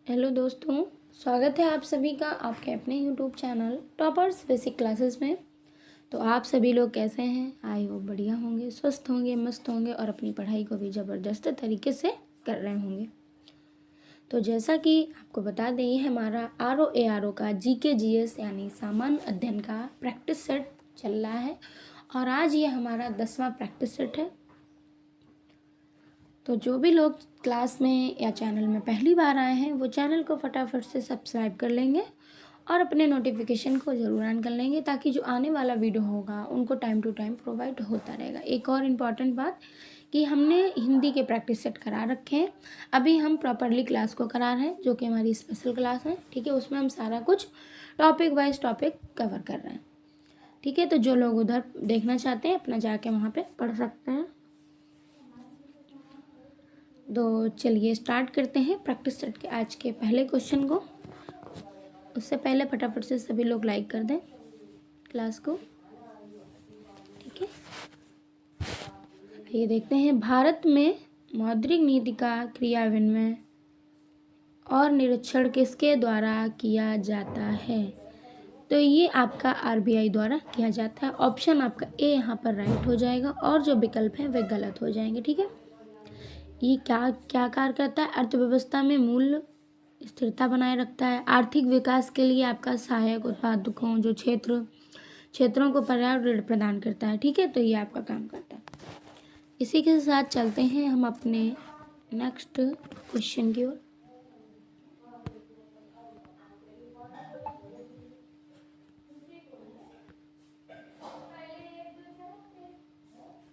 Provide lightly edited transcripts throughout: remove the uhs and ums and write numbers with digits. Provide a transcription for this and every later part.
Hello दोस्तों, स्वागत है आप सभी का आपके अपने YouTube channel toppers basic classes में। तो आप सभी लोग कैसे हैं? आई होप बढ़िया होंगे, स्वस्थ होंगे, मस्त होंगे और अपनी पढ़ाई को भी ज़बरदस्त तरीके से कर रहे होंगे। तो जैसा कि आपको बता दें, ये हमारा RO का GK GS यानी सामान्य अध्ययन का प्रैक्टिस सेट चल रहा है और आज ये हमारा 10वां प्रैक्टिस सेट है। तो जो भी लोग क्लास में या चैनल में पहली बार आए हैं वो चैनल को फटाफट से सब्सक्राइब कर लेंगे और अपने नोटिफिकेशन को ज़रूर ऑन कर लेंगे ताकि जो आने वाला वीडियो होगा उनको टाइम टू टाइम प्रोवाइड होता रहेगा। एक और इम्पॉर्टेंट बात कि हमने हिंदी के प्रैक्टिस सेट करा रखे हैं, अभी हम प्रॉपरली क्लास को करा रहे हैं जो कि हमारी स्पेशल क्लास है। ठीक है, उसमें हम सारा कुछ टॉपिक वाइज टॉपिक कवर कर रहे हैं। ठीक है, तो जो लोग उधर देखना चाहते हैं अपना जाके वहाँ पर पढ़ सकते हैं। तो चलिए स्टार्ट करते हैं प्रैक्टिस सेट के आज के पहले क्वेश्चन को। उससे पहले फटाफट से सभी लोग लाइक कर दें क्लास को। ठीक है, ये देखते हैं, भारत में मौद्रिक नीति का क्रियान्वयन और निरीक्षण किसके द्वारा किया जाता है? तो ये आपका RBI द्वारा किया जाता है। ऑप्शन आपका ए यहाँ पर राइट हो जाएगा और जो विकल्प है वे गलत हो जाएंगे। ठीक है, ये क्या क्या कार्य करता है? अर्थव्यवस्था में मूल्य स्थिरता बनाए रखता है, आर्थिक विकास के लिए आपका सहायक उत्पादकों जो क्षेत्रों को पर्याप्त ऋण प्रदान करता है। ठीक है, तो ये आपका काम करता है। इसी के साथ चलते हैं हम अपने नेक्स्ट क्वेश्चन की ओर।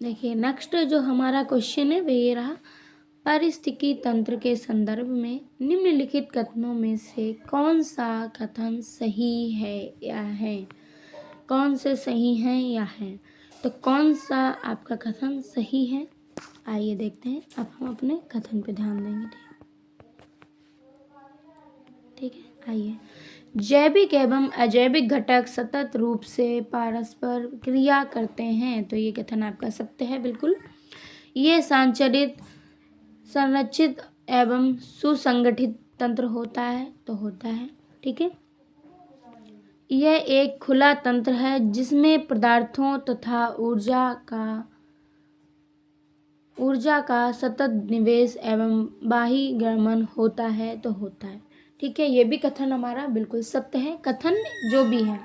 देखिए, नेक्स्ट जो हमारा क्वेश्चन है वह ये रहा, पारिस्थितिकी तंत्र के संदर्भ में निम्नलिखित कथनों में से कौन सा कथन सही है या है? कौन से सही हैं या है? तो कौन सा आपका कथन सही है? आइए देखते हैं। अब हम अपने कथन पे ध्यान देंगे। ठीक है, आइए। जैविक एवं अजैविक घटक सतत रूप से परस्पर क्रिया करते हैं, तो ये कथन आपका सत्य है। बिल्कुल, ये संरचित एवं सुसंगठित तंत्र होता है, तो होता है। ठीक है, यह एक खुला तंत्र है जिसमें पदार्थों तथा ऊर्जा का सतत निवेश एवं बाहिर्गमन होता है, तो होता है। ठीक है, ये भी कथन हमारा बिल्कुल सत्य है, कथन जो भी है।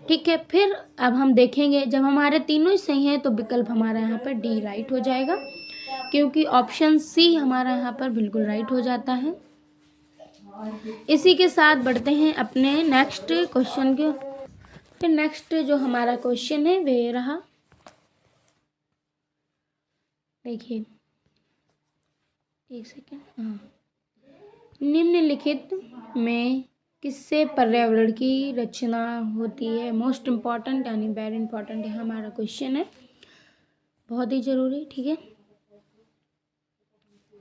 ठीक है, फिर अब हम देखेंगे, जब हमारे तीनों ही सही हैं तो विकल्प हमारा यहाँ पर डी राइट हो जाएगा, क्योंकि ऑप्शन सी हमारा यहाँ पर बिल्कुल राइट हो जाता है। इसी के साथ बढ़ते हैं अपने नेक्स्ट क्वेश्चन के। फिर नेक्स्ट जो हमारा क्वेश्चन है वह रहा, देखिए एक सेकेंड। हाँ, निम्नलिखित में किससे पर्यावरण की रचना होती है? मोस्ट इम्पॉर्टेंट यानी वेरी इम्पॉर्टेंट है हमारा क्वेश्चन है, बहुत ही जरूरी। ठीक है,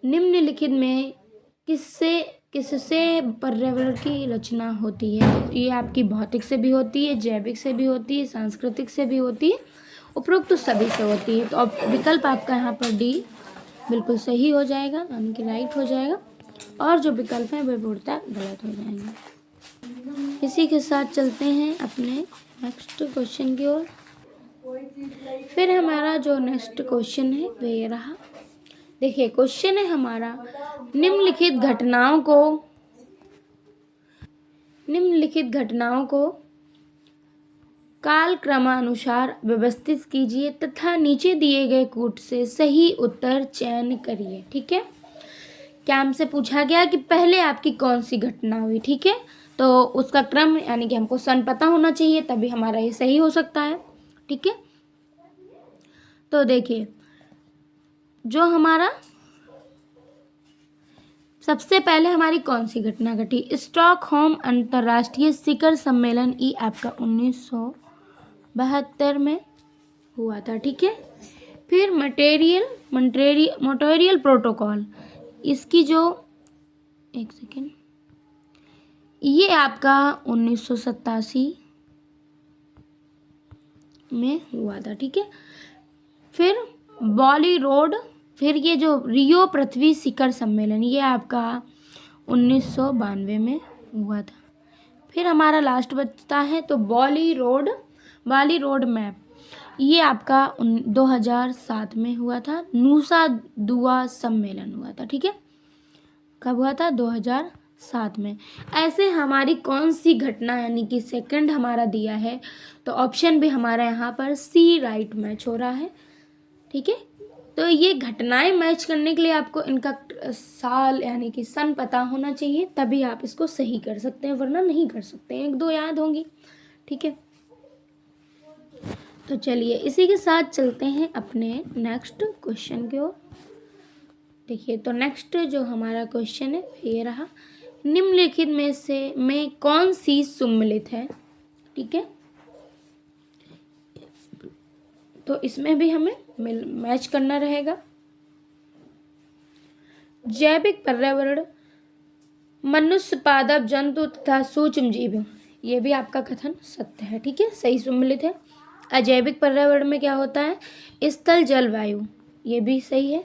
निम्नलिखित में किससे पर्यावरण की रचना होती है? ये आपकी भौतिक से भी होती है, जैविक से भी होती है, सांस्कृतिक से भी होती है, उपरोक्त सभी से होती है। तो अब विकल्प आपका यहाँ पर डी बिल्कुल सही हो जाएगा, यानी कि राइट हो जाएगा, और जो विकल्प है वे पूर्णतः गलत हो जाएंगे। इसी के साथ चलते हैं अपने नेक्स्ट क्वेश्चन की ओर। फिर हमारा जो नेक्स्ट क्वेश्चन है वह ये रहा। देखिए, क्वेश्चन है हमारा, निम्नलिखित घटनाओं को काल क्रमानुसार व्यवस्थित कीजिए तथा नीचे दिए गए कूट से सही उत्तर चयन करिए। ठीक है, क्या हमसे पूछा गया कि पहले आपकी कौन सी घटना हुई? ठीक है, तो उसका क्रम यानी कि हमको सन पता होना चाहिए, तभी हमारा ये सही हो सकता है। ठीक है, तो देखिए, जो हमारा सबसे पहले हमारी कौन सी घटना घटी? स्टॉकहोम अंतर्राष्ट्रीय शिखर सम्मेलन, ये आपका 1972 में हुआ था। ठीक है, फिर मॉन्ट्रियल प्रोटोकॉल, इसकी जो एक सेकेंड, ये आपका 1987 में हुआ था। ठीक है, फिर बॉली रोड, फिर ये जो रियो पृथ्वी शिखर सम्मेलन, ये आपका 1992 में हुआ था। फिर हमारा लास्ट बचता है तो बाली रोड मैप, ये आपका 2007 में हुआ था। नूसा दुआ सम्मेलन हुआ था, ठीक है। कब हुआ था? 2007 में। ऐसे हमारी कौन सी घटना, यानी कि सेकंड हमारा दिया है, तो ऑप्शन भी हमारा यहाँ पर सी राइट मैच हो रहा है, ठीक है। तो ये घटनाएं मैच करने के लिए आपको इनका साल यानी कि सन पता होना चाहिए, तभी आप इसको सही कर सकते हैं, वरना नहीं कर सकते हैं। 1-2 याद होंगी, ठीक है। तो चलिए इसी के साथ चलते हैं अपने नेक्स्ट क्वेश्चन की ओर। देखिए, तो नेक्स्ट जो हमारा क्वेश्चन है ये रहा, निम्नलिखित में कौन सी सम्मिलित है, ठीक है। तो इसमें भी हमें मैच करना रहेगा। जैविक पर्यावरण, मनुष्य, पादप, जंतु तथा सूक्ष्म जीव, ये भी आपका कथन सत्य है, ठीक है, सही सम्मिलित है। अजैविक पर्यावरण में क्या होता है? स्थल, जल, वायु, ये भी सही है।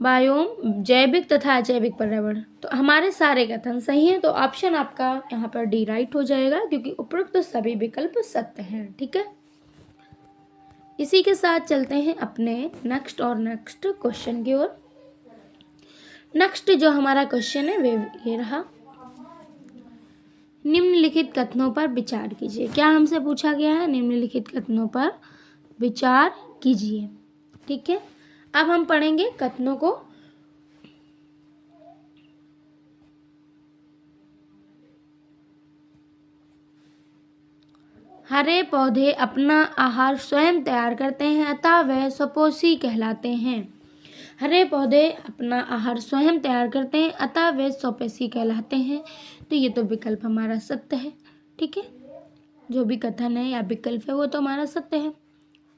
बायोम, जैविक तथा अजैविक पर्यावरण, तो हमारे सारे कथन सही हैं। तो ऑप्शन आपका यहाँ पर डी राइट हो जाएगा, क्योंकि उपरोक्त तो सभी विकल्प सत्य हैं, ठीक है। इसी के साथ चलते हैं अपने नेक्स्ट क्वेश्चन की ओर। नेक्स्ट जो हमारा क्वेश्चन है वे ये रहा, निम्नलिखित कथनों पर विचार कीजिए। क्या हमसे पूछा गया है? निम्नलिखित कथनों पर विचार कीजिए, ठीक है। अब हम पढ़ेंगे कथनों को। हरे पौधे अपना आहार स्वयं तैयार करते हैं, अतः वह स्वपोषी कहलाते हैं। हरे पौधे अपना आहार स्वयं तैयार करते हैं, अतः वे स्वपोषी कहलाते हैं। तो ये तो विकल्प हमारा सत्य है, ठीक है। जो भी कथन है या विकल्प है वो तो हमारा सत्य है,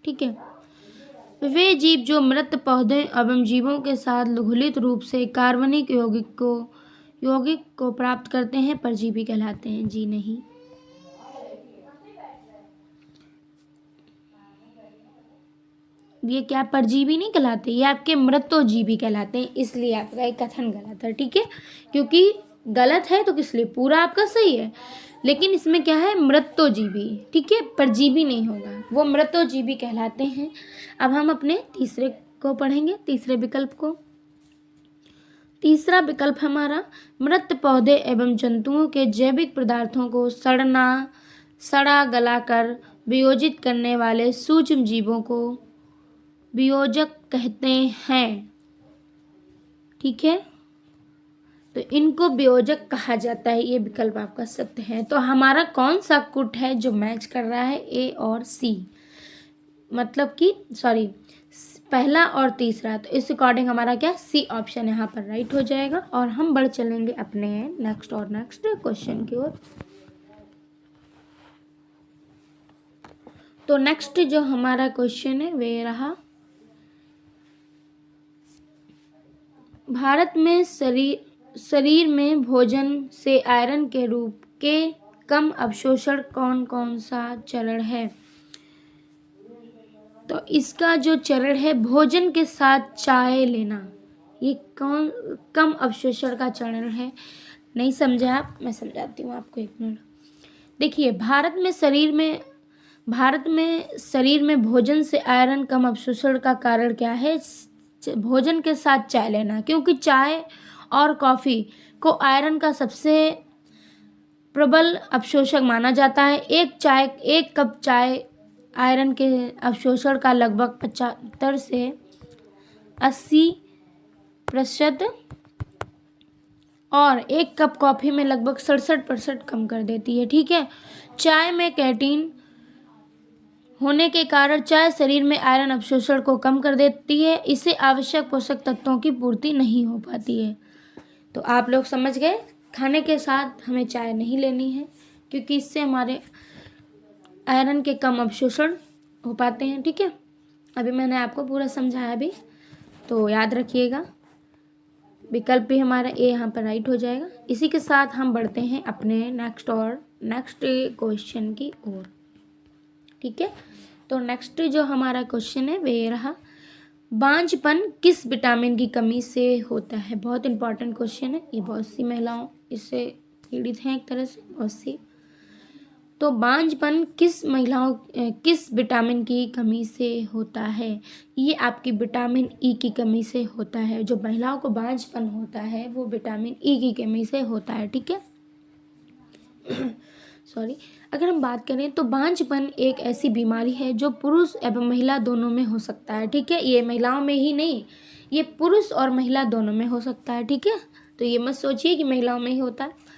ठीक है। वे जीव जो मृत पौधे एवं जीवों के साथ लघुलित रूप से कार्बनिक यौगिक को प्राप्त करते हैं परजीवी कहलाते हैं। जी नहीं, ये क्या परजीवी नहीं कहलाते, ये आपके मृतोजीवी कहलाते हैं। इसलिए आपका एक कथन गलत है, ठीक है। क्योंकि गलत है तो किस लिए, पूरा आपका सही है, लेकिन इसमें क्या है, मृतोजीवी, ठीक है, परजीवी नहीं होगा, वो मृतोजीवी कहलाते हैं। अब हम अपने तीसरे को पढ़ेंगे, तीसरे विकल्प को। तीसरा विकल्प हमारा, मृत पौधे एवं जंतुओं के जैविक पदार्थों को सड़ा गलाकर वियोजित करने वाले सूक्ष्म जीवों को वियोजक कहते हैं, ठीक है। तो इनको वियोजक कहा जाता है, ये विकल्प आपका सत्य है। तो हमारा कौन सा कुट है जो मैच कर रहा है? ए और सी, मतलब कि सॉरी, पहला और तीसरा। तो इस अकॉर्डिंग हमारा क्या, सी ऑप्शन यहाँ पर राइट हो जाएगा। और हम बढ़ चलेंगे अपने नेक्स्ट क्वेश्चन की ओर। तो नेक्स्ट जो हमारा क्वेश्चन है वे रहा, भारत में शरीर में भोजन से आयरन के रूप के कम अवशोषण कौन कौन सा चरण है? तो इसका जो चरण है भोजन के साथ चाय लेना, ये कौन कम अवशोषण का चरण है? नहीं समझे आप, मैं समझाती हूँ आपको, 1 मिनट। देखिए, भारत में शरीर में भोजन से आयरन कम अवशोषण का कारण क्या है? भोजन के साथ चाय लेना, क्योंकि चाय और कॉफ़ी को आयरन का सबसे प्रबल अवशोषक माना जाता है। एक कप चाय आयरन के अवशोषण का लगभग 75 से 80% और 1 कप कॉफ़ी में लगभग 67% कम कर देती है, ठीक है। चाय में कैफीन होने के कारण चाय शरीर में आयरन अवशोषण को कम कर देती है, इससे आवश्यक पोषक तत्वों की पूर्ति नहीं हो पाती है। तो आप लोग समझ गए, खाने के साथ हमें चाय नहीं लेनी है, क्योंकि इससे हमारे आयरन के कम अवशोषण हो पाते हैं, ठीक है। अभी मैंने आपको पूरा समझाया भी, तो याद रखिएगा। विकल्प भी हमारा ए यहाँ पर राइट हो जाएगा। इसी के साथ हम बढ़ते हैं अपने नेक्स्ट क्वेश्चन की ओर, ठीक है। तो नेक्स्ट जो हमारा क्वेश्चन है वे रहा, बांझपन किस विटामिन की कमी से होता है? बहुत इंपॉर्टेंट क्वेश्चन है, ये बहुत सी महिलाओं इससे पीड़ित हैं एक तरह से, बहुत सी। तो बांझपन किस विटामिन की कमी से होता है? ये आपकी विटामिन ई की कमी से होता है। जो महिलाओं को बांझपन होता है वो विटामिन ई की कमी से होता है, ठीक है। सॉरी। अगर हम बात करें तो बांझपन एक ऐसी बीमारी है जो पुरुष एवं महिला दोनों में हो सकता है, ठीक है। ये महिलाओं में ही नहीं, ये पुरुष और महिला दोनों में हो सकता है, ठीक है। तो ये मत सोचिए कि महिलाओं में ही होता है।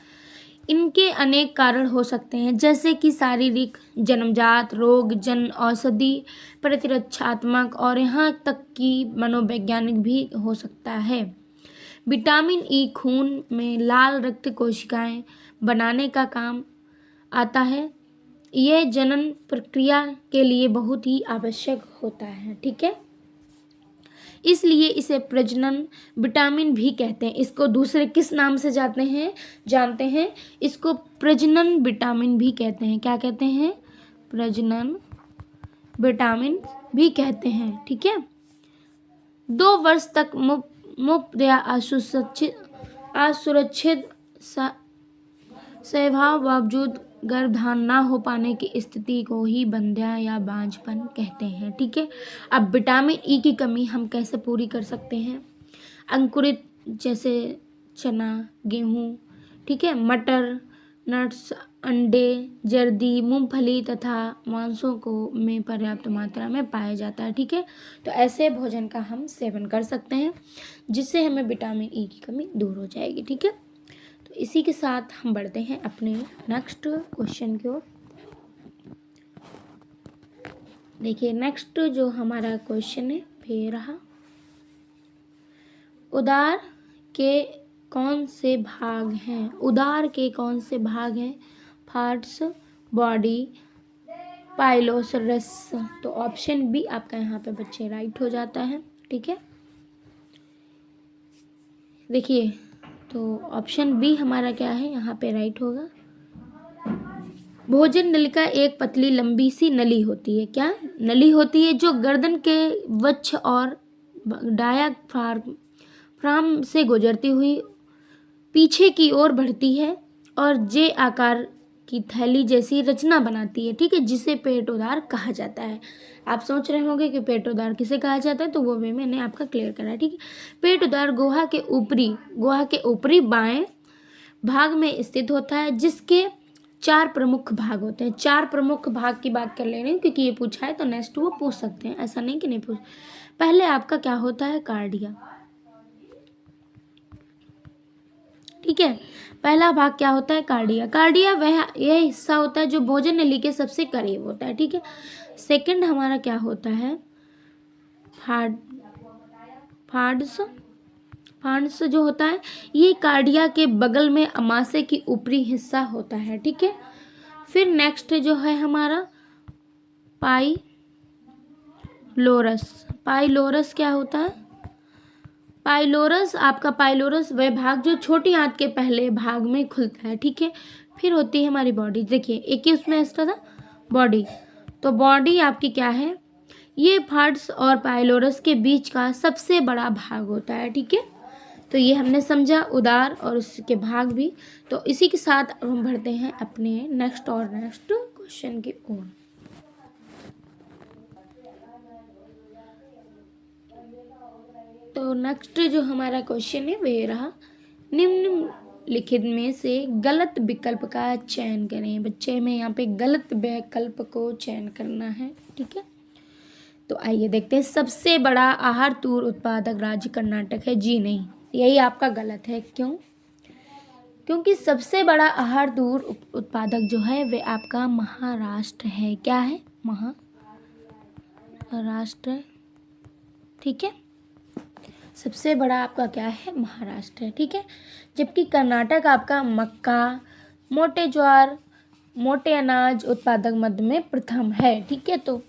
इनके अनेक कारण हो सकते हैं, जैसे कि शारीरिक, जन्मजात रोग, जन औषधि, प्रतिरक्षात्मक और यहाँ तक कि मनोवैज्ञानिक भी हो सकता है। विटामिन ई खून में लाल रक्त कोशिकाएं बनाने का काम आता है। यह जनन प्रक्रिया के लिए बहुत ही आवश्यक होता है, ठीक है। इसलिए इसे प्रजनन विटामिन भी कहते हैं। इसको दूसरे किस नाम से जानते हैं? इसको प्रजनन विटामिन भी कहते हैं। क्या कहते हैं? प्रजनन विटामिन भी कहते हैं, ठीक है। 2 वर्ष तक मुफ्त या असुरक्षित स्वभाव बावजूद गर्भधारण ना हो पाने की स्थिति को ही बंध्या या बांझपन कहते हैं, ठीक है। अब विटामिन ई की कमी हम कैसे पूरी कर सकते हैं? अंकुरित जैसे चना, गेहूँ, ठीक है, मटर, नट्स, अंडे, जर्दी, मूंगफली तथा मांसों को में पर्याप्त मात्रा में पाया जाता है, ठीक है। तो ऐसे भोजन का हम सेवन कर सकते हैं जिससे हमें विटामिन ई की कमी दूर हो जाएगी, ठीक है। तो इसी के साथ हम बढ़ते हैं अपने नेक्स्ट क्वेश्चन की ओर। देखिए नेक्स्ट जो हमारा क्वेश्चन है ये रहा, उदर के कौन से भाग हैं? उदर के कौन से भाग हैं? फार्ट्स, बॉडी, पाइलोसरस। तो ऑप्शन बी आपका यहाँ पे बच्चे राइट हो जाता है, ठीक है। देखिए तो ऑप्शन बी हमारा क्या है यहाँ पे राइट होगा। भोजन नलिका एक पतली लंबी सी नली होती है। क्या नली होती है? जो गर्दन के वक्ष और डायाफ्राम से गुजरती हुई पीछे की ओर बढ़ती है और जे आकार की थैली जैसी रचना बनाती है, ठीक है, जिसे पेटोदार कहा जाता है। आप सोच रहे होंगे कि पेटोदार किसे कहा जाता है, तो वो भी मैंने आपका क्लियर करा, ठीक है। पेटोदार गुहा के ऊपरी बाएं भाग में स्थित होता है, जिसके 4 प्रमुख भाग होते हैं। 4 प्रमुख भाग की बात कर ले रही हूँ क्योंकि ये पूछा है तो नेक्स्ट वो पूछ सकते हैं, ऐसा नहीं कि नहीं पूछ। पहले आपका क्या होता है? कार्डिया, ठीक है। पहला भाग क्या होता है? कार्डिया। कार्डिया यह हिस्सा होता है जो भोजन नली के सबसे करीब होता है, ठीक है। सेकंड हमारा क्या होता है? फांड्स जो होता है ये कार्डिया के बगल में अमाशय की ऊपरी हिस्सा होता है, ठीक है। फिर नेक्स्ट जो है हमारा पाइलोरस क्या होता है? पाइलोरस वह भाग जो छोटी आंत के पहले भाग में खुलता है, ठीक है। फिर होती है हमारी बॉडी। देखिए एक ही उसमें एक्स्ट्रा था बॉडी, तो बॉडी आपकी क्या है? ये फार्ट्स और पाइलोरस के बीच का सबसे बड़ा भाग होता है, ठीक है। तो ये हमने समझा उदर और उसके भाग भी। तो इसी के साथ अब हम बढ़ते हैं अपने नेक्स्ट क्वेश्चन की ओर। तो नेक्स्ट जो हमारा क्वेश्चन है वह रहा, निम्नलिखित में से गलत विकल्प का चयन करें। बच्चे में यहाँ पे गलत विकल्प को चयन करना है, ठीक है। तो आइए देखते हैं। सबसे बड़ा आहार तूर उत्पादक राज्य कर्नाटक है। जी नहीं, यही आपका गलत है। क्यों? क्योंकि सबसे बड़ा आहार तूर उत्पादक जो है वे आपका महाराष्ट्र है। क्या है? महाराष्ट्र, ठीक है। सबसे बड़ा आपका क्या है? महाराष्ट्र है, ठीक है। जबकि कर्नाटक आपका मक्का, मोटे ज्वार, मोटे अनाज उत्पादक मध्य में प्रथम है, ठीक है। तो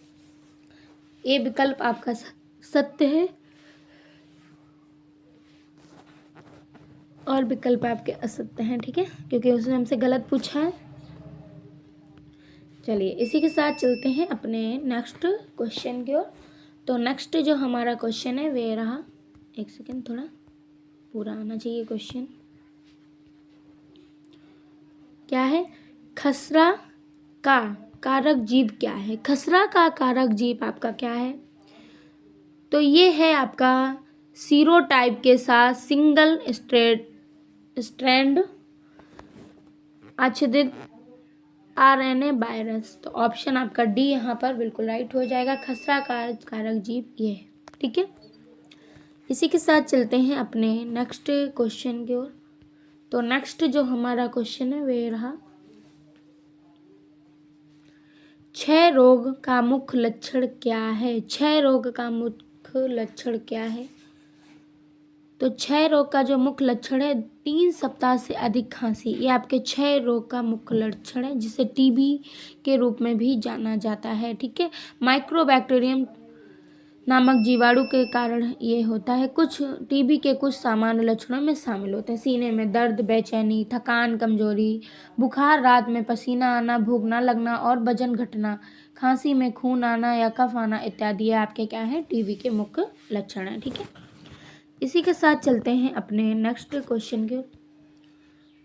ये विकल्प आपका सत्य है और विकल्प आपके असत्य हैं, ठीक है, क्योंकि उसने हमसे गलत पूछा है। चलिए इसी के साथ चलते हैं अपने नेक्स्ट क्वेश्चन की ओर। तो नेक्स्ट जो हमारा क्वेश्चन है वे रहा, एक सेकेंड, थोड़ा पूरा आना चाहिए क्वेश्चन। क्या है? खसरा का कारक जीव क्या है? खसरा का कारक जीव आपका क्या है? तो ये है आपका सीरोटाइप के साथ सिंगल स्ट्रैंड आच्छादित आरएनए वायरस। तो ऑप्शन आपका डी यहाँ पर बिल्कुल राइट हो जाएगा। खसरा का कारक जीव ये है। ठीक है, इसी के साथ चलते हैं अपने नेक्स्ट क्वेश्चन की ओर। तो नेक्स्ट जो हमारा क्वेश्चन है वे रहा, क्षय रोग का मुख्य लक्षण क्या है? क्षय रोग का मुख्य लक्षण क्या है? तो क्षय रोग का जो मुख्य लक्षण है 3 सप्ताह से अधिक खांसी, ये आपके क्षय रोग का मुख्य लक्षण है, जिसे टीबी के रूप में भी जाना जाता है। ठीक है, माइक्रोबैक्टीरियम नामक जीवाणु के कारण ये होता है। कुछ टीबी के कुछ सामान्य लक्षणों में शामिल होते हैं सीने में दर्द, बेचैनी, थकान, कमजोरी, बुखार, रात में पसीना आना, भूख न लगना और वजन घटना, खांसी में खून आना या कफ आना इत्यादि, ये आपके क्या है? टीबी के मुख्य लक्षण हैं। ठीक है, इसी के साथ चलते हैं अपने नेक्स्ट क्वेश्चन के।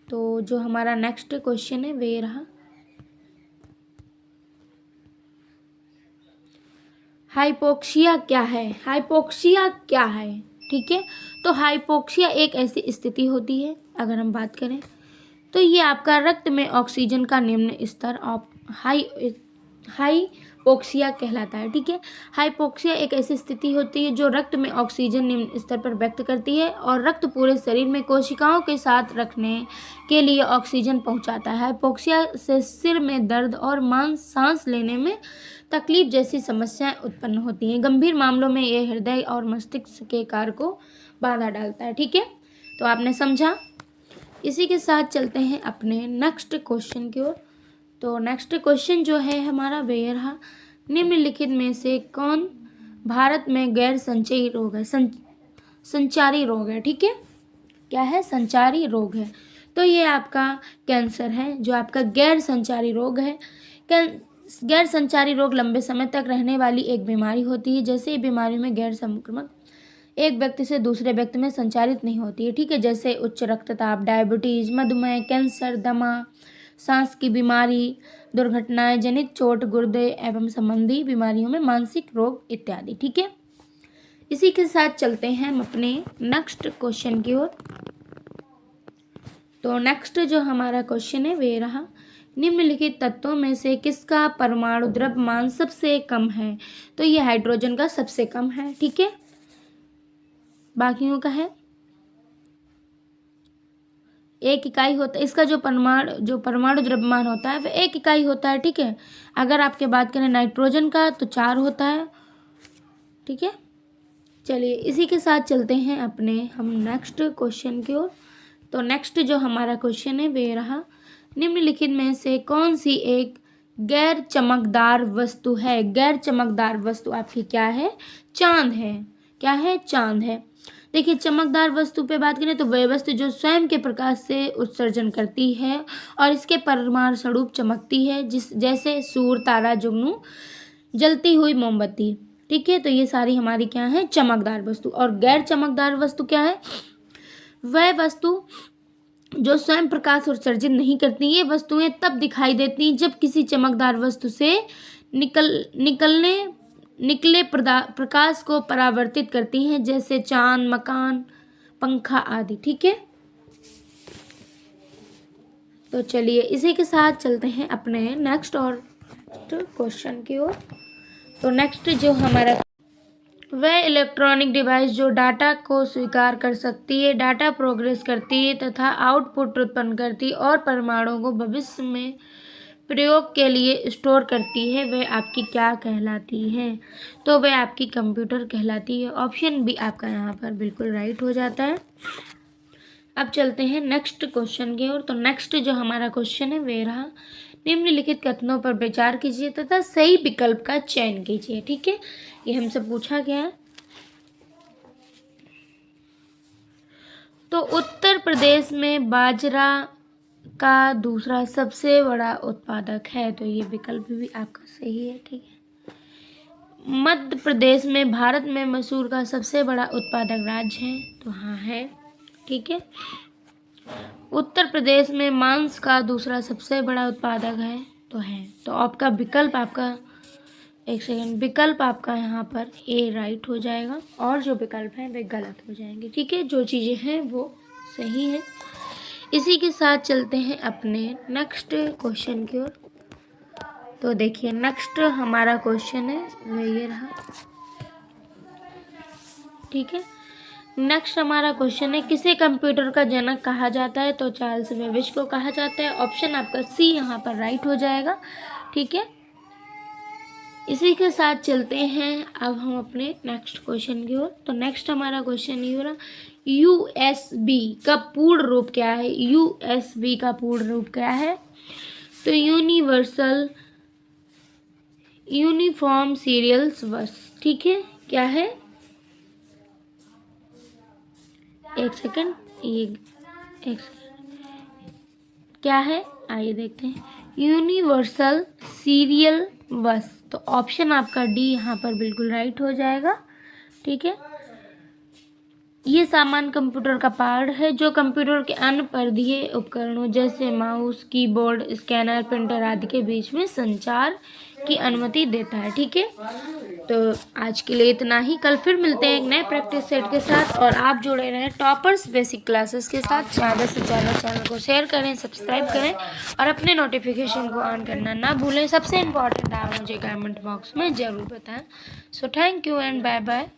तो जो हमारा नेक्स्ट क्वेश्चन है वे रहा, हाइपोक्सिया क्या है? हाइपोक्सिया क्या है? ठीक है, तो हाइपोक्सिया एक ऐसी स्थिति होती है, अगर हम बात करें तो ये आपका रक्त में ऑक्सीजन का निम्न स्तर हाइपोक्सिया कहलाता है। ठीक है, हाइपोक्सिया एक ऐसी स्थिति होती है जो रक्त में ऑक्सीजन निम्न स्तर पर व्यक्त करती है और रक्त पूरे शरीर में कोशिकाओं के साथ रखने के लिए ऑक्सीजन पहुंचाता है। हाइपोक्सिया से सिर में दर्द और सांस लेने में तकलीफ जैसी समस्याएं उत्पन्न होती हैं। गंभीर मामलों में यह हृदय और मस्तिष्क के कार्य को बाधा डालता है। ठीक है, तो आपने समझा। इसी के साथ चलते हैं अपने नेक्स्ट क्वेश्चन की ओर। तो नेक्स्ट क्वेश्चन जो है हमारा वे रहा, निम्नलिखित में से कौन भारत में गैर संचारी रोग है? संचारी रोग है। ठीक है, क्या है? संचारी रोग है। तो ये आपका कैंसर है, जो आपका गैर संचारी रोग है। गैर संचारी रोग लंबे समय तक रहने वाली एक बीमारी होती है। जैसे बीमारी में गैर संक्रमक एक व्यक्ति से दूसरे व्यक्ति में संचारित नहीं होती है। ठीक है, जैसे उच्च रक्तचाप, डायबिटीज, मधुमेह, कैंसर, दमा, सांस की बीमारी, दुर्घटनाएं जनित चोट, गुर्दे एवं संबंधी बीमारियों में मानसिक रोग इत्यादि। ठीक है, इसी के साथ चलते हैं हम अपने नेक्स्ट क्वेश्चन की ओर। तो नेक्स्ट जो हमारा क्वेश्चन है वे रहा, निम्नलिखित तत्वों में से किसका परमाणु द्रव्यमान सबसे कम है? तो ये हाइड्रोजन का सबसे कम है। ठीक है, बाकियों का है एक इकाई होता है। इसका जो परमाणु द्रव्यमान होता है वह 1 इकाई होता है। ठीक है, अगर आपके बात करें नाइट्रोजन का तो 4 होता है। ठीक है, चलिए इसी के साथ चलते हैं अपने हम नेक्स्ट क्वेश्चन की ओर। तो नेक्स्ट जो हमारा क्वेश्चन है वे रहा, निम्नलिखित में से कौन सी एक गैर चमकदार वस्तु है? गैर चमकदार वस्तु आपकी क्या है? चांद है। क्या है? चांद है। देखिए, चमकदार वस्तु पे बात करें तो वह वस्तु जो स्वयं के प्रकाश से उत्सर्जन करती है और इसके परमाणु स्वरूप चमकती है, जैसे सूर्य, तारा, जुगनू, जलती हुई मोमबत्ती। ठीक है, तो ये सारी हमारी क्या है? चमकदार वस्तु। और गैर चमकदार वस्तु क्या है? वह वस्तु जो स्वयं प्रकाश उत्सर्जित नहीं करती। ये वस्तुएं तब दिखाई देती जब किसी चमकदार वस्तु से निकले प्रकाश को परावर्तित करती हैं, जैसे चांद, मकान, पंखा आदि। ठीक है, तो चलिए इसी के साथ चलते हैं अपने नेक्स्ट और क्वेश्चन की ओर। तो नेक्स्ट जो हमारा वह इलेक्ट्रॉनिक डिवाइस जो डाटा को स्वीकार कर सकती है, डाटा प्रोग्रेस करती है तथा आउटपुट उत्पन्न करती और परमाणुओं को भविष्य में प्रयोग के लिए स्टोर करती है, वह आपकी क्या कहलाती है? तो वह आपकी कंप्यूटर कहलाती है। ऑप्शन बी आपका यहाँ पर बिल्कुल राइट हो जाता है। अब चलते हैं नेक्स्ट क्वेश्चन की ओर। तो नेक्स्ट जो हमारा क्वेश्चन है वे रहा, निम्नलिखित कथनों पर विचार कीजिए तथा सही विकल्प का चयन कीजिए। ठीक है, ये हमसे पूछा गया है। तो उत्तर प्रदेश में बाजरा का दूसरा सबसे बड़ा उत्पादक है। तो ये विकल्प भी आपका सही है। ठीक है, मध्य प्रदेश में भारत में मसूर का सबसे बड़ा उत्पादक राज्य है, तो हाँ है। ठीक है। उत्तर प्रदेश में मांस का दूसरा सबसे बड़ा उत्पादक है, तो है। तो आपका विकल्प आपका विकल्प आपका यहाँ पर ए राइट हो जाएगा, और जो विकल्प हैं वे गलत हो जाएंगे। ठीक है, जो चीज़ें हैं वो सही है। इसी के साथ चलते हैं अपने नेक्स्ट क्वेश्चन की ओर। तो देखिए नेक्स्ट हमारा क्वेश्चन है वो ये रहा। ठीक है, नेक्स्ट हमारा क्वेश्चन है, किसे कंप्यूटर का जनक कहा जाता है? तो चार्ल्स बेबेज को कहा जाता है। ऑप्शन आपका सी यहाँ पर राइट हो जाएगा। ठीक है, इसी के साथ चलते हैं अब हम अपने नेक्स्ट क्वेश्चन की ओर। तो नेक्स्ट हमारा क्वेश्चन ये हो रहा, यूएसबी का पूर्ण रूप क्या है? यूएसबी का पूर्ण रूप क्या है? तो यूनिवर्सल यूनिफॉर्म सीरियल्स बस। ठीक है, क्या है? एक सेकंड, क्या है आइए देखते हैं। यूनिवर्सल सीरियल बस। तो ऑप्शन आपका डी यहाँ पर बिल्कुल राइट हो जाएगा। ठीक है, ये सामान्य कंप्यूटर का पार्ट है जो कंप्यूटर के अन्य परिधीय उपकरणों जैसे माउस, कीबोर्ड, स्कैनर, प्रिंटर आदि के बीच में संचार की अनुमति देता है। ठीक है, तो आज के लिए इतना ही। कल फिर मिलते हैं एक नए प्रैक्टिस सेट के साथ, और आप जुड़े रहें टॉपर्स बेसिक क्लासेस के साथ। ज़्यादा से ज़्यादा चैनल को शेयर करें, सब्सक्राइब करें और अपने नोटिफिकेशन को ऑन करना ना भूलें। सबसे इम्पॉर्टेंट आप मुझे कमेंट बॉक्स में ज़रूर बताएं। So thank you and bye bye.